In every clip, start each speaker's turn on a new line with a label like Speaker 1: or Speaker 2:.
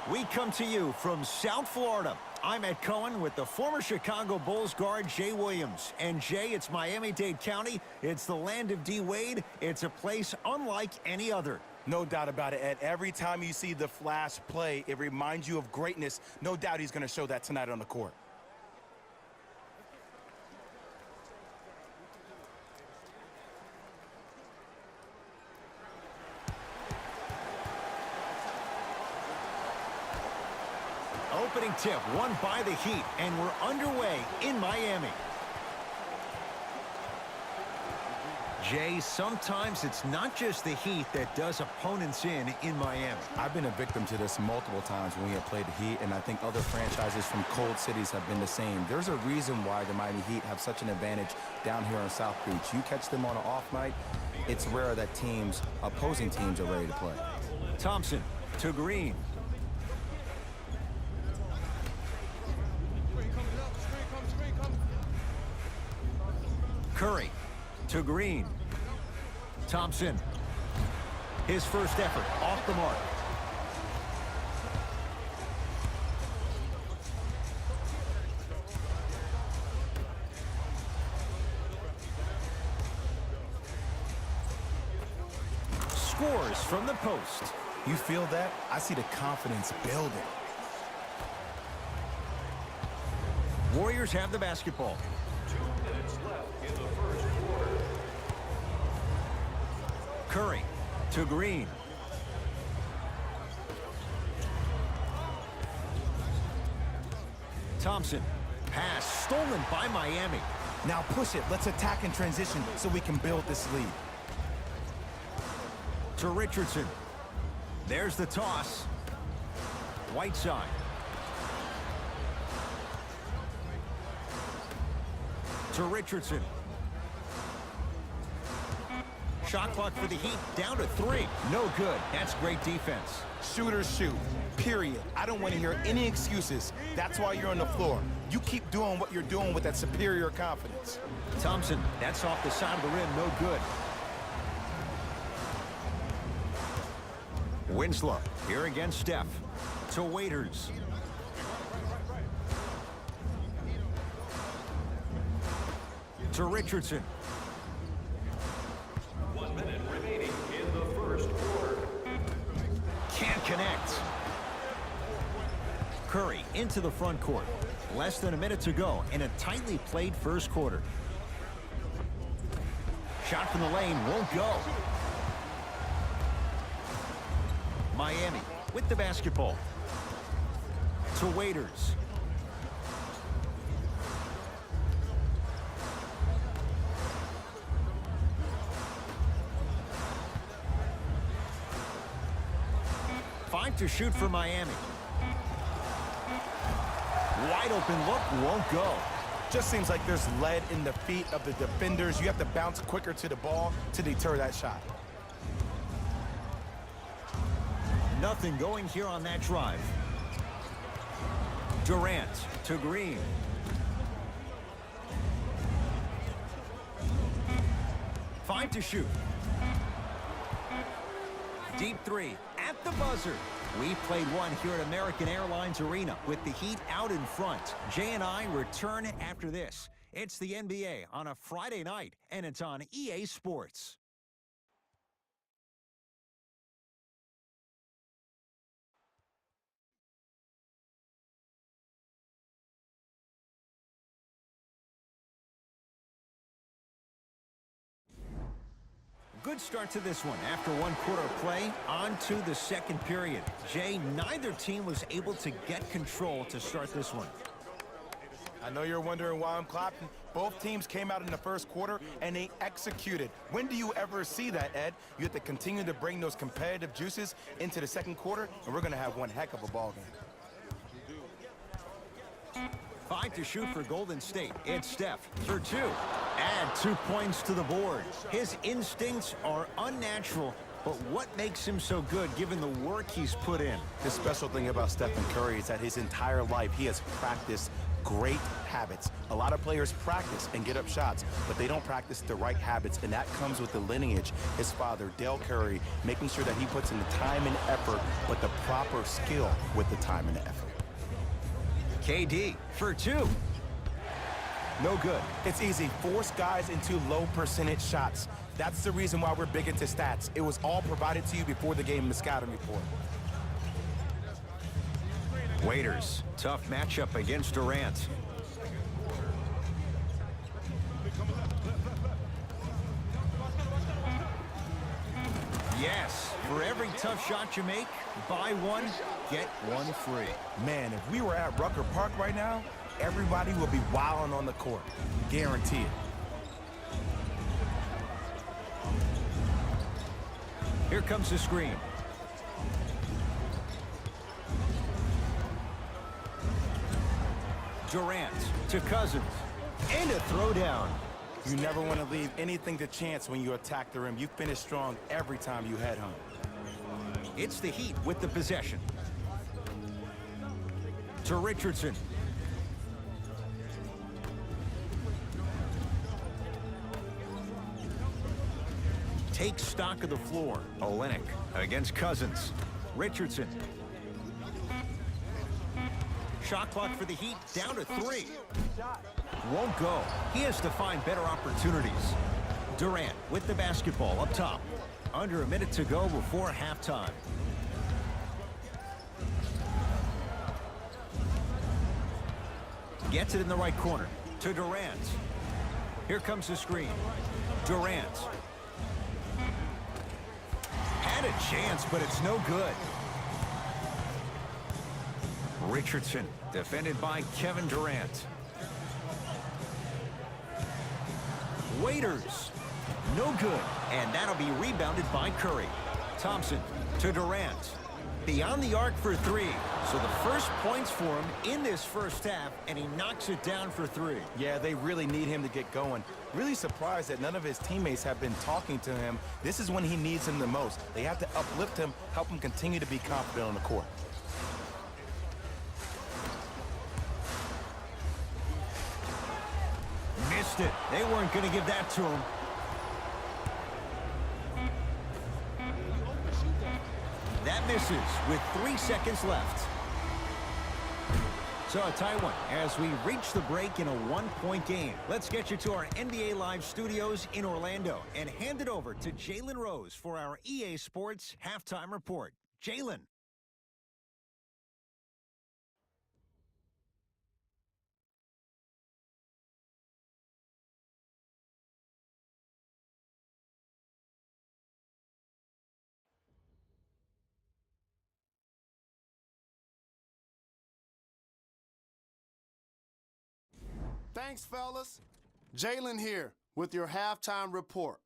Speaker 1: We come to you from South Florida. I'm Ed Cohen with the former Chicago Bulls guard Jay Williams. And Jay, it's Miami-Dade County. It's the land of D. Wade. It's a place unlike any other.
Speaker 2: No doubt about it, Ed. Every time you see the Flash play, it reminds you of greatness. No doubt he's going to show that tonight on the court.
Speaker 1: Opening tip, won by the Heat, and we're underway in Miami. Jay, sometimes it's not just the Heat that does opponents in Miami.
Speaker 2: I've been a victim to this multiple times when we have played the Heat, and I think other franchises from cold cities have been the same. There's a reason why the Miami Heat have such an advantage down here on South Beach. You catch them on an off night, it's rare that opposing teams are ready to play.
Speaker 1: Thompson to Green. Curry to Green. Thompson. His first effort off the mark. Scores from the post.
Speaker 2: You feel that? I see the confidence building.
Speaker 1: Warriors have the basketball.
Speaker 3: 2 minutes left in the first quarter.
Speaker 1: Curry to Green. Thompson. Pass stolen by Miami.
Speaker 2: Now push it. Let's attack in transition so we can build this lead.
Speaker 1: To Richardson. There's the toss. Whiteside. To Richardson. Shot clock for the Heat down to 3. No good. That's great defense.
Speaker 2: Shooters shoot, period. I don't want to hear any excuses. That's why you're on the floor. You keep doing what you're doing with that superior confidence.
Speaker 1: Thompson, that's off the side of the rim, no good. Winslow, here against Steph. To Waiters. To Richardson.
Speaker 3: 1 minute remaining in the first quarter.
Speaker 1: Can't connect. Curry into the front court. Less than a minute to go in a tightly played first quarter. Shot from the lane won't go. Miami with the basketball. To Waiters. Five to shoot for Miami. Wide open look, won't go.
Speaker 2: Just seems like there's lead in the feet of the defenders. You have to bounce quicker to the ball to deter that shot.
Speaker 1: Nothing going here on that drive. Durant to Green. Five to shoot. Deep three at the buzzer. We played one here at American Airlines Arena with the Heat out in front. Jay and I return after this. It's the NBA on a Friday night, and it's on EA Sports. Good start to this one. After one quarter of play, on to the second period. Jay, neither team was able to get control to start this one.
Speaker 2: I know you're wondering why I'm clapping. Both teams came out in the first quarter, and they executed. When do you ever see that, Ed? You have to continue to bring those competitive juices into the second quarter, and we're going to have one heck of a ball game.
Speaker 1: 5 to shoot for Golden State. It's Steph for 2. Add 2 points to the board. His instincts are unnatural, but what makes him so good given the work he's put in?
Speaker 2: The special thing about Stephen Curry is that his entire life he has practiced great habits. A lot of players practice and get up shots, but they don't practice the right habits, and that comes with the lineage. His father, Dale Curry, making sure that he puts in the time and effort, but the proper skill with the time and the effort.
Speaker 1: KD for two. No good.
Speaker 2: It's easy. Force guys into low percentage shots. That's the reason why we're big into stats. It was all provided to you before the game in the scouting report.
Speaker 1: Waiters, tough matchup against Durant. Yes, for every tough shot you make, buy one, get one free.
Speaker 2: Man, if we were at Rucker Park right now, everybody would be wilding on the court. Guaranteed.
Speaker 1: Here comes the screen. Durant to Cousins. And a throwdown.
Speaker 2: You never want to leave anything to chance when you attack the rim. You finish strong every time you head home.
Speaker 1: It's the Heat with the possession. To Richardson. Take stock of the floor. Olynyk against Cousins. Richardson. Shot clock for the Heat down to 3. Won't go. He has to find better opportunities. Durant with the basketball up top. Under a minute to go before halftime. Gets it in the right corner to Durant. Here comes the screen. Durant. Had a chance, but it's no good. Richardson, defended by Kevin Durant. Waiters, no good, and that'll be rebounded by Curry. Thompson to Durant. Beyond the arc for 3. So the first points for him in this first half, and he knocks it down for 3.
Speaker 2: Yeah, they really need him to get going. Really surprised that none of his teammates have been talking to him. This is when he needs him the most. They have to uplift him, help him continue to be confident on the court.
Speaker 1: Missed it. They weren't going to give that to him. That misses with 3 seconds left. So a tie one as we reach the break in a 1-point game. Let's get you to our NBA Live studios in Orlando and hand it over to Jalen Rose for our EA Sports halftime report. Jalen.
Speaker 4: Thanks, fellas. Jalen here with your halftime report.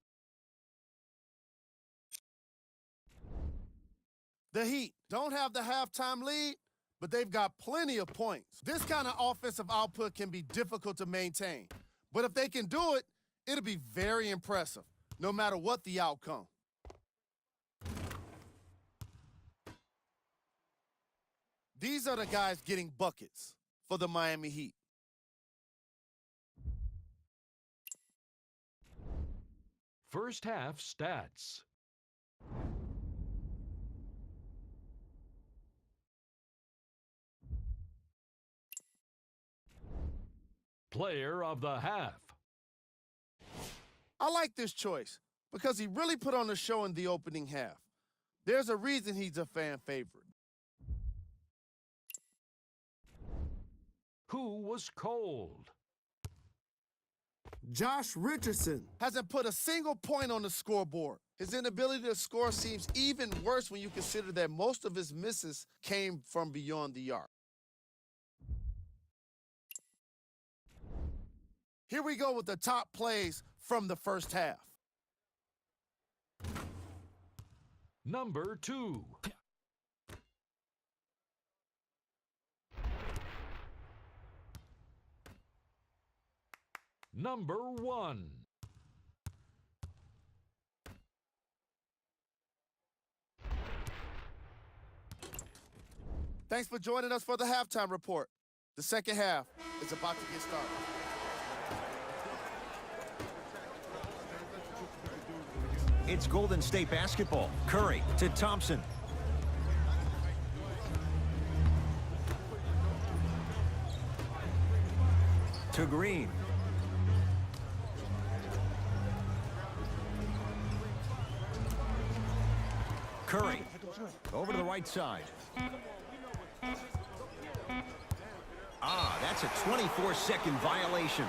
Speaker 4: The Heat don't have the halftime lead, but they've got plenty of points. This kind of offensive output can be difficult to maintain. But if they can do it, it'll be very impressive, no matter what the outcome. These are the guys getting buckets for the Miami Heat.
Speaker 3: First half stats. Player of the half.
Speaker 4: I like this choice because he really put on a show in the opening half. There's a reason he's a fan favorite.
Speaker 3: Who was cold?
Speaker 4: Josh Richardson hasn't put a single point on the scoreboard. His inability to score seems even worse when you consider that most of his misses came from beyond the arc. Here we go with the top plays from the first half.
Speaker 3: Number 2. Number 1.
Speaker 4: Thanks for joining us for the halftime report. The second half is about to get started.
Speaker 1: It's Golden State basketball. Curry to Thompson. To Green. Curry over to the right side. That's a 24-second violation.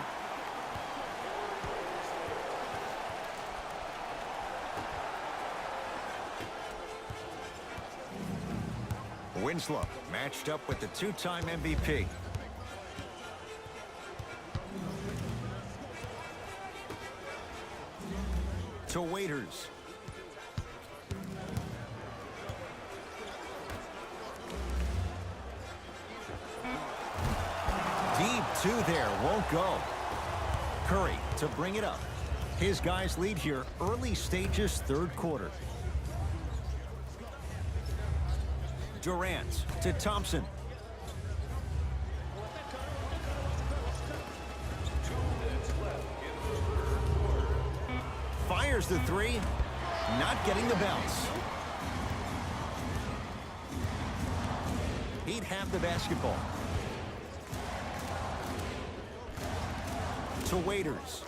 Speaker 1: Winslow matched up with the two-time MVP. To Waiters. Deep two there, won't go. Curry to bring it up. His guys lead here, early stages, third quarter. Durant to Thompson. Fires the three, not getting the bounce. He'd have the basketball. To Waiters.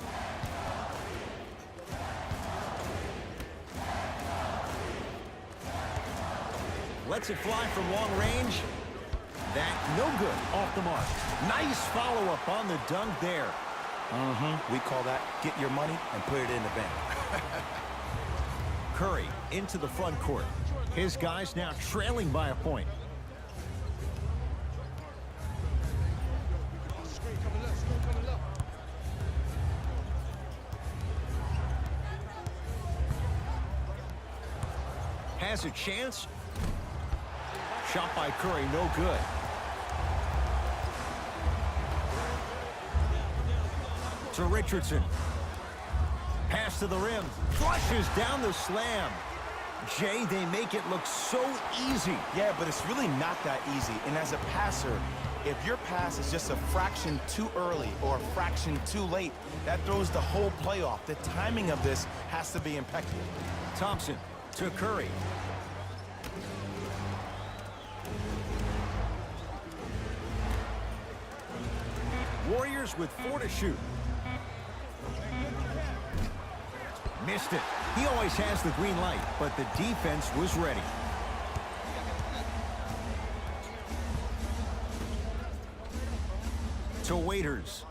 Speaker 1: Lets it fly from long range. That no good, off the mark. Nice follow-up on the dunk there.
Speaker 2: We call that get your money and put it in the bank.
Speaker 1: Curry into the front court. His guys now trailing by a point. Has a chance. Shot by Curry, no good. To Richardson. Pass to the rim. Flushes down the slam. Jay, they make it look so easy.
Speaker 2: Yeah, but it's really not that easy. And as a passer, if your pass is just a fraction too early or a fraction too late, that throws the whole play off. The timing of this has to be impeccable.
Speaker 1: Thompson to Curry. Warriors with 4 to shoot. Missed it. He always has the green light, but the defense was ready. To Waiters.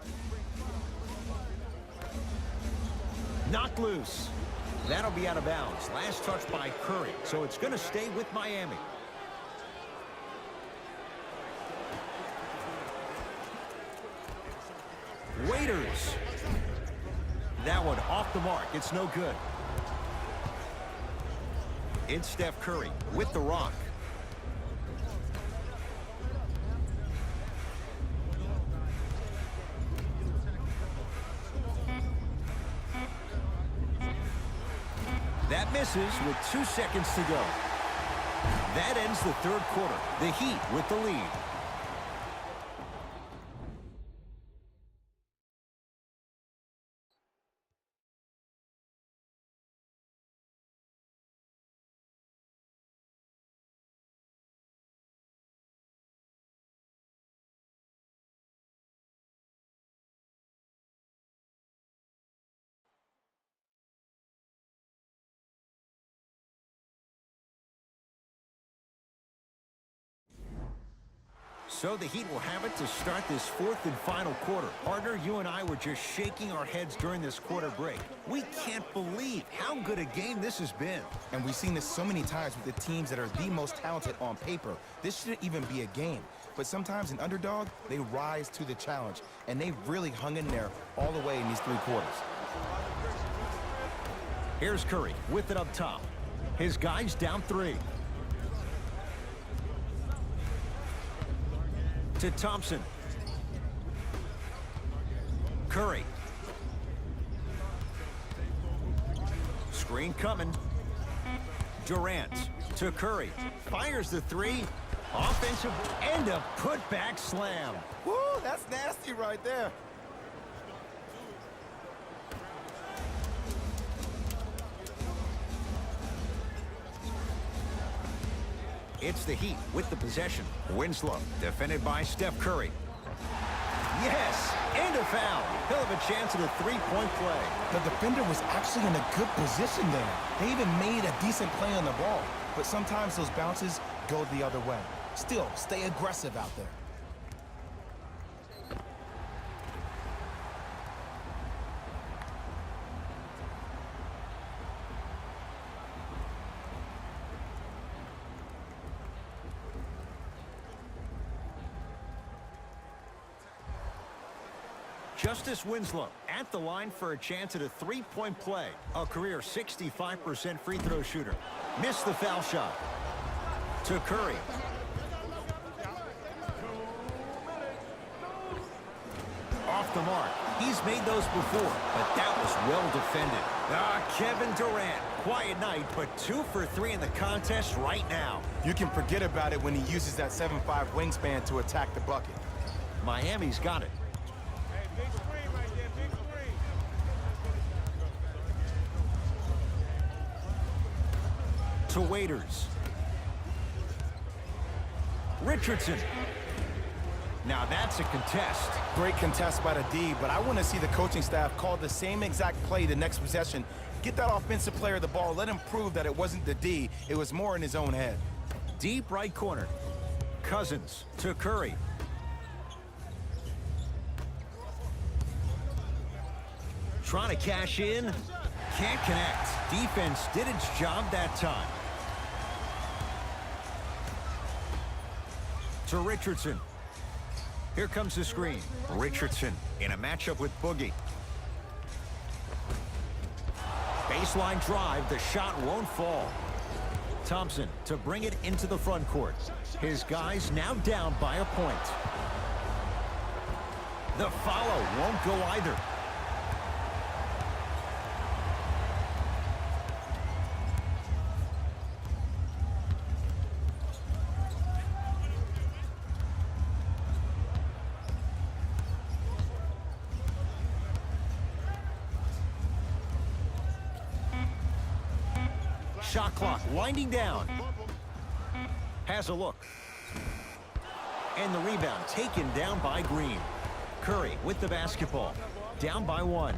Speaker 1: Knocked loose. That'll be out of bounds. Last touch by Curry, so it's going to stay with Miami. Waiters. That one off the mark. It's no good. It's Steph Curry with the rock. That misses with 2 seconds to go. That ends the third quarter. The Heat with the lead. So the Heat will have it to start this fourth and final quarter. Partner, you and I were just shaking our heads during this quarter break. We can't believe how good a game this has been.
Speaker 2: And we've seen this so many times with the teams that are the most talented on paper. This shouldn't even be a game. But sometimes an underdog, they rise to the challenge. And they really hung in there all the way in these 3 quarters.
Speaker 1: Here's Curry with it up top. His guys down 3. To Thompson. Curry. Screen coming. Durant to Curry. Fires the 3. Offensive and a putback slam.
Speaker 2: Woo, that's nasty right there.
Speaker 1: It's the Heat with the possession. Winslow, defended by Steph Curry. Yes, and a foul. He'll have a chance at a three-point play.
Speaker 2: The defender was actually in a good position there. They even made a decent play on the ball. But sometimes those bounces go the other way. Still, stay aggressive out there.
Speaker 1: Justice Winslow at the line for a chance at a three-point play. A career 65% free throw shooter. Missed the foul shot. To Curry. Off the mark. He's made those before, but that was well defended. Kevin Durant. Quiet night, but 2 for 3 in the contest right now.
Speaker 2: You can forget about it when he uses that 7'5" wingspan to attack the bucket.
Speaker 1: Miami's got it.
Speaker 5: Big screen right there, big screen.
Speaker 1: To Waiters. Richardson. Now that's a contest.
Speaker 2: Great contest by the D, but I want to see the coaching staff call the same exact play the next possession. Get that offensive player the ball. Let him prove that it wasn't the D. It was more in his own head.
Speaker 1: Deep right corner. Cousins to Curry. Trying to cash in. Can't connect. Defense did its job that time. To Richardson. Here comes the screen. Richardson in a matchup with Boogie. Baseline drive. The shot won't fall. Thompson to bring it into the front court. His guys now down by a point. The follow won't go either. Shot clock winding down. Has a look. And the rebound taken down by Green. Curry with the basketball. Down by 1.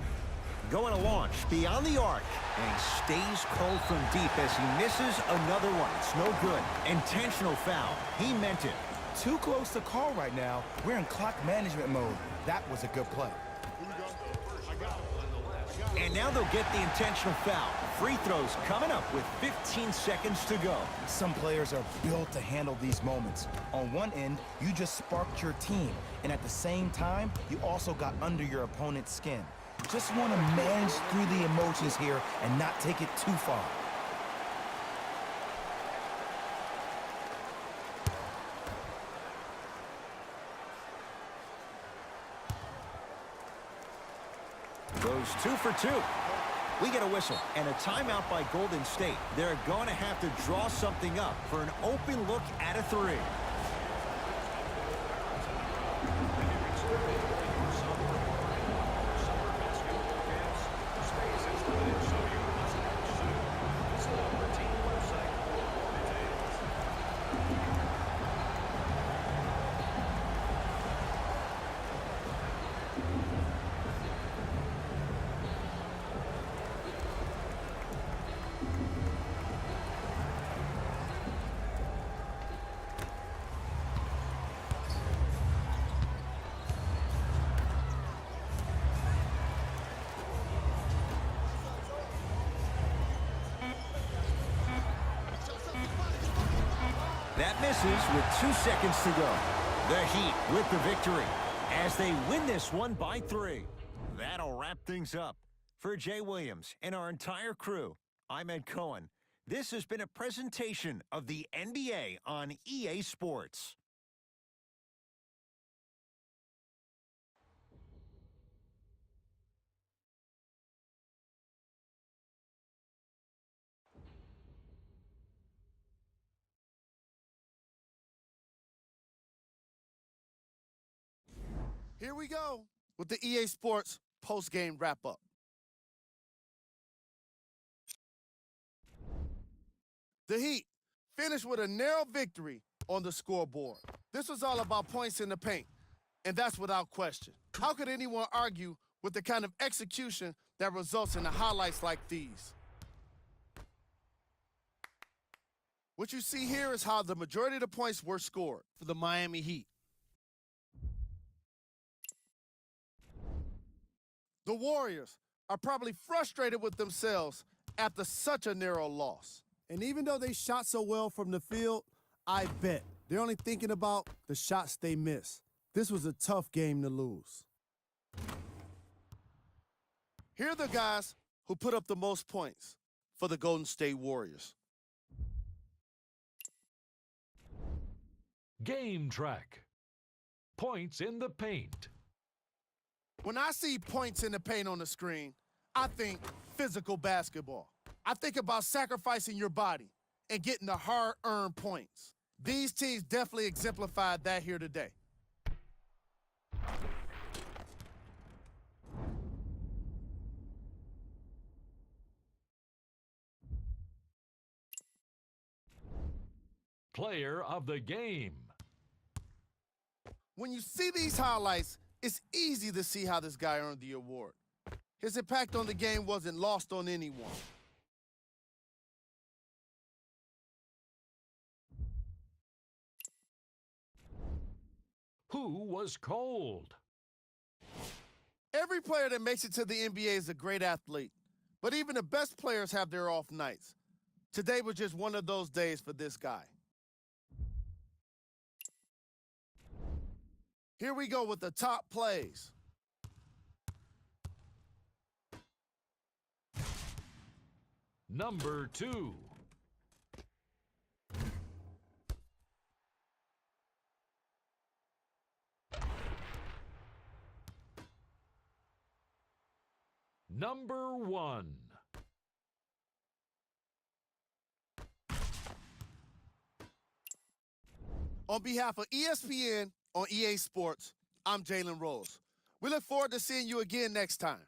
Speaker 1: Going to launch beyond the arc. And he stays cold from deep as he misses another one. It's no good. Intentional foul. He meant it.
Speaker 2: Too close to call right now. We're in clock management mode. That was a good play.
Speaker 1: And now they'll get the intentional foul. Free throws coming up with 15 seconds to go.
Speaker 2: Some players are built to handle these moments. On one end, you just sparked your team. And at the same time, you also got under your opponent's skin. Just want to manage through the emotions here and not take it too far.
Speaker 1: Goes 2 for 2. We get a whistle and a timeout by Golden State. They're going to have to draw something up for an open look at a 3. That misses with 2 seconds to go. The Heat with the victory as they win this one by 3. That'll wrap things up. For Jay Williams and our entire crew, I'm Ed Cohen. This has been a presentation of the NBA on EA Sports.
Speaker 4: Here we go with the EA Sports post-game wrap-up. The Heat finished with a narrow victory on the scoreboard. This was all about points in the paint, and that's without question. How could anyone argue with the kind of execution that results in the highlights like these? What you see here is how the majority of the points were scored for the Miami Heat. The Warriors are probably frustrated with themselves after such a narrow loss.
Speaker 6: And even though they shot so well from the field, I bet they're only thinking about the shots they missed. This was a tough game to lose.
Speaker 4: Here are the guys who put up the most points for the Golden State Warriors.
Speaker 3: Game track. Points in the paint.
Speaker 4: When I see points in the paint on the screen, I think physical basketball. I think about sacrificing your body and getting the hard-earned points. These teams definitely exemplified that here today.
Speaker 3: Player of the game.
Speaker 4: When you see these highlights, it's easy to see how this guy earned the award. His impact on the game wasn't lost on anyone.
Speaker 3: Who was cold?
Speaker 4: Every player that makes it to the NBA is a great athlete, but even the best players have their off nights. Today was just one of those days for this guy. Here we go with the top plays.
Speaker 3: Number 2. Number 1.
Speaker 4: On behalf of ESPN on EA Sports, I'm Jalen Rose. We look forward to seeing you again next time.